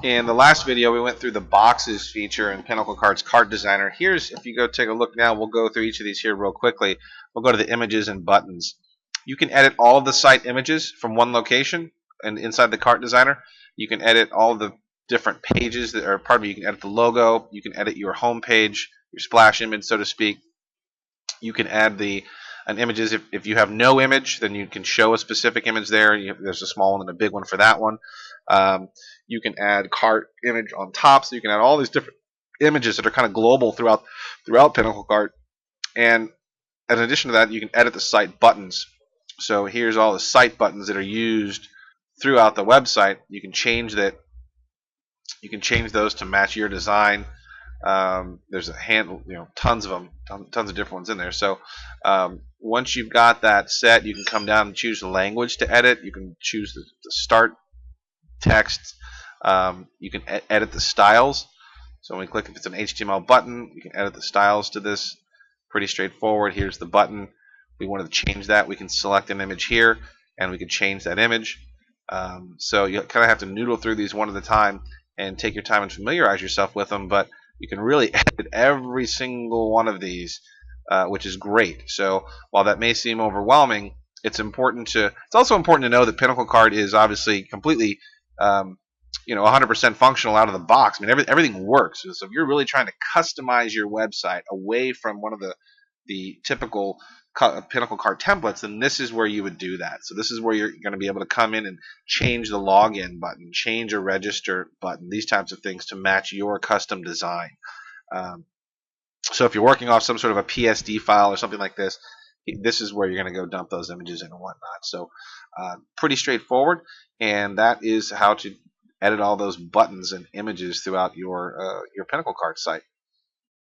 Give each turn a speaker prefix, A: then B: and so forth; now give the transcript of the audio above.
A: In the last video, we went through the boxes feature in Pinnacle Cart's Cart Designer. Here's, if you go take a look now, we'll go through each of these here real quickly. We'll go to the images and buttons. You can edit all of the site images from one location, and inside the Cart Designer, you can edit all the different pages that are part of it. You can edit the logo, you can edit your home page, your splash image, so to speak. You can add an images. If you have no image, then you can show a specific image there. There's a small one and a big one for that one. Um, you can add cart image on top, so you can add all these different images that are kind of global throughout Pinnacle Cart. And in addition to that, you can edit the site buttons. So here's all the site buttons that are used throughout the website. You can change that. You can change those to match your design. There's tons of them, tons of different ones in there. So once you've got that set, you can come down and choose the language to edit. You can choose the start text. You can edit the styles. So when we click, if it's an HTML button, you can edit the styles to this. Pretty straightforward. Here's the button. If we wanted to change that, we can select an image here, and we can change that image. So you kind of have to noodle through these one at a time and take your time and familiarize yourself with them. But you can really edit every single one of these, which is great. So while that may seem overwhelming, it's also important to know that Pinnacle Cart is obviously completely 100% functional out of the box. I mean, everything works. So if you're really trying to customize your website away from one of the typical Pinnacle Cart templates, then this is where you would do that. So this is where you're going to be able to come in and change the login button, change a register button, these types of things to match your custom design. So if you're working off some sort of a PSD file or something like this, this is where you're going to go dump those images in and whatnot. So pretty straightforward, and that is how to edit all those buttons and images throughout your Pinnacle Cart site.